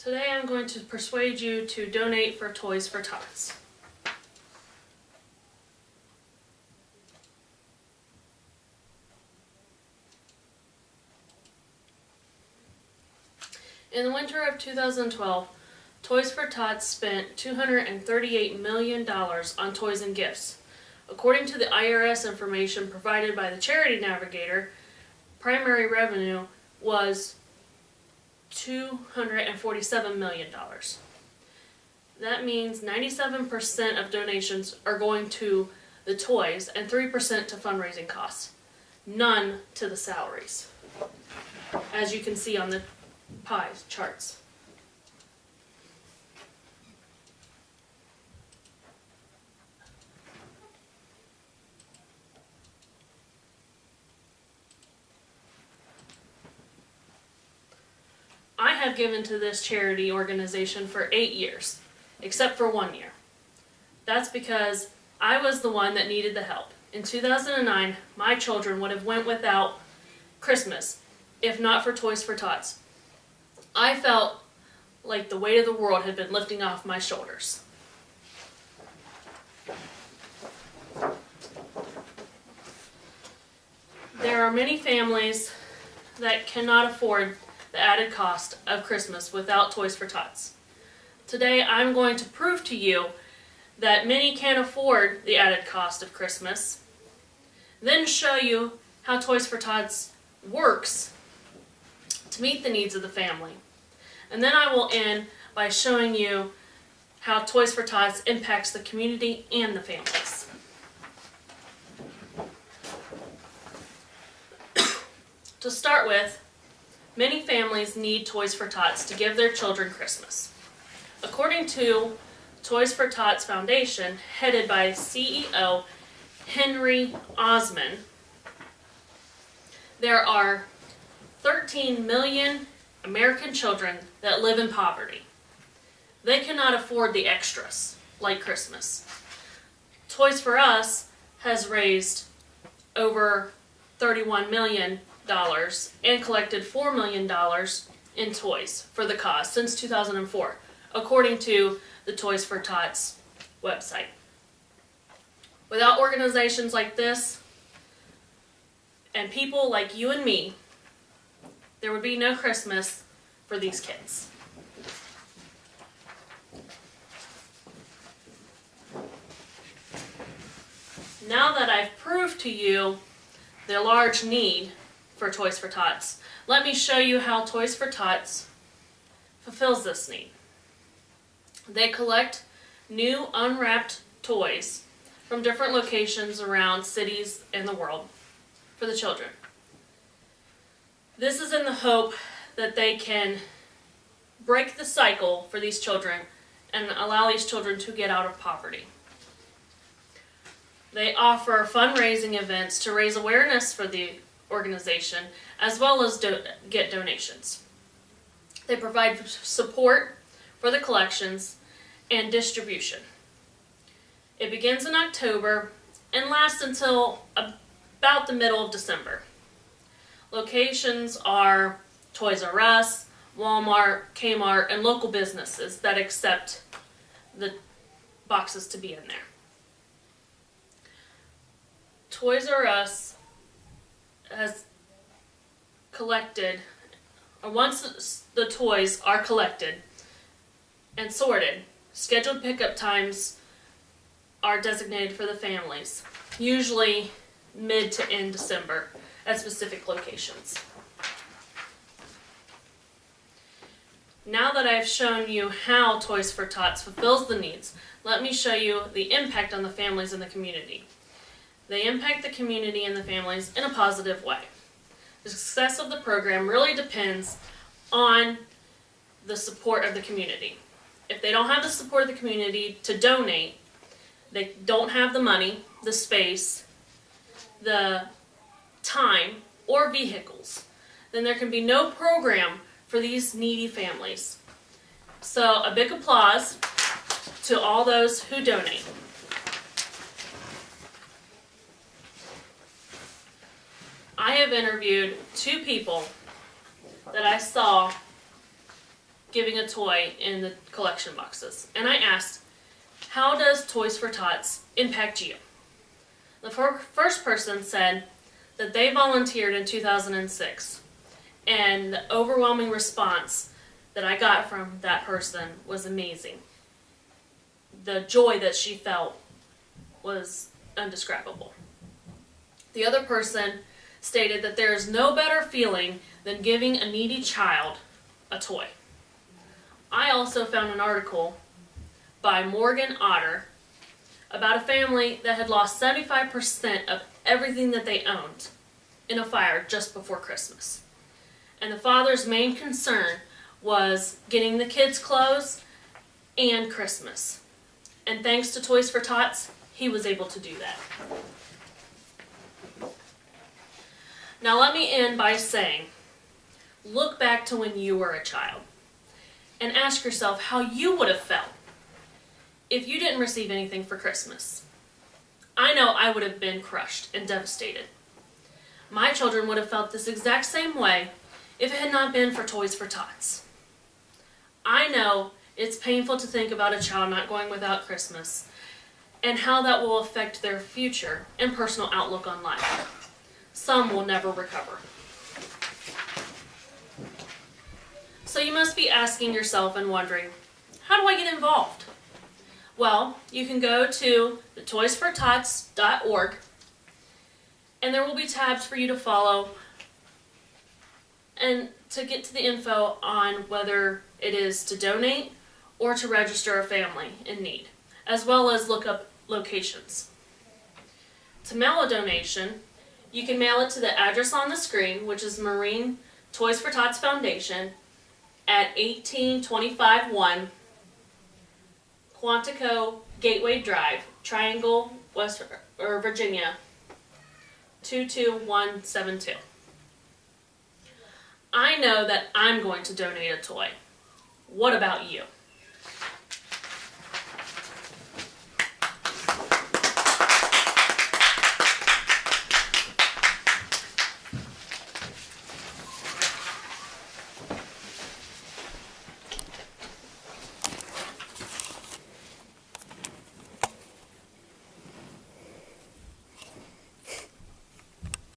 Today I'm going to persuade you to donate for Toys for Tots. In the winter of 2012, Toys for Tots spent $238 million on toys and gifts. According to the IRS information provided by the Charity Navigator, primary revenue was $247 million. That means 97% of donations are going to the toys and 3% to fundraising costs. None to the salaries, as you can see on the pie charts. I have given to this charity organization for 8 years, except for 1 year. That's because I was the one that needed the help. In 2009, my children would have went without Christmas if not for Toys for Tots. I felt like the weight of the world had been lifting off my shoulders. There are many families that cannot afford the added cost of Christmas without Toys for Tots. Today I'm going to prove to you that many can't afford the added cost of Christmas, then show you how Toys for Tots works to meet the needs of the family. And then I will end by showing you how Toys for Tots impacts the community and the families. To start with, many families need Toys for Tots to give their children Christmas. According to Toys for Tots Foundation, headed by CEO Henry Osmond, there are 13 million American children that live in poverty. They cannot afford the extras, like Christmas. Toys for Us has raised over $31 million and collected $4 million in toys for the cause since 2004, according to the Toys for Tots website. Without organizations like this and people like you and me, there would be no Christmas for these kids. Now that I've proved to you the large need for Toys for Tots, let me show you how Toys for Tots fulfills this need. They collect new unwrapped toys from different locations around cities in the world for the children. This is in the hope that they can break the cycle for these children and allow these children to get out of poverty. They offer fundraising events to raise awareness for the organization as well as get donations. They provide support for the collections and distribution. It begins in October and lasts until about the middle of December. Locations are Toys R Us, Walmart, Kmart, and local businesses that accept the boxes to be in there. Toys R Us has collected, or once the toys are collected and sorted, scheduled pickup times are designated for the families, usually mid to end December at specific locations. Now that I've shown you how Toys for Tots fulfills the needs, let me show you the impact on the families and the community. They impact the community and the families in a positive way. The success of the program really depends on the support of the community. If they don't have the support of the community to donate, they don't have the money, the space, the time, or vehicles, then there can be no program for these needy families. So a big applause to all those who donate. I have interviewed 2 people that I saw giving a toy in the collection boxes. And I asked, how does Toys for Tots impact you? The first person said that they volunteered in 2006, and the overwhelming response that I got from that person was amazing. The joy that she felt was undescribable. The other person stated that there is no better feeling than giving a needy child a toy. I also found an article by Morgan Otter about a family that had lost 75% of everything that they owned in a fire just before Christmas. And the father's main concern was getting the kids clothes and Christmas. And thanks to Toys for Tots, he was able to do that. Now let me end by saying, look back to when you were a child and ask yourself how you would have felt if you didn't receive anything for Christmas. I know I would have been crushed and devastated. My children would have felt this exact same way if it had not been for Toys for Tots. I know it's painful to think about a child not going without Christmas and how that will affect their future and personal outlook on life. Some will never recover. So you must be asking yourself and wondering, how do I get involved? Well, you can go to the toysfortots.org, and there will be tabs for you to follow and to get to the info on whether it is to donate or to register a family in need, as well as look up locations. To mail a donation, you can mail it to the address on the screen, which is Marine Toys for Tots Foundation at 18251 1 Quantico Gateway Drive, Triangle, Virginia 22172. I know that I'm going to donate a toy. What about you?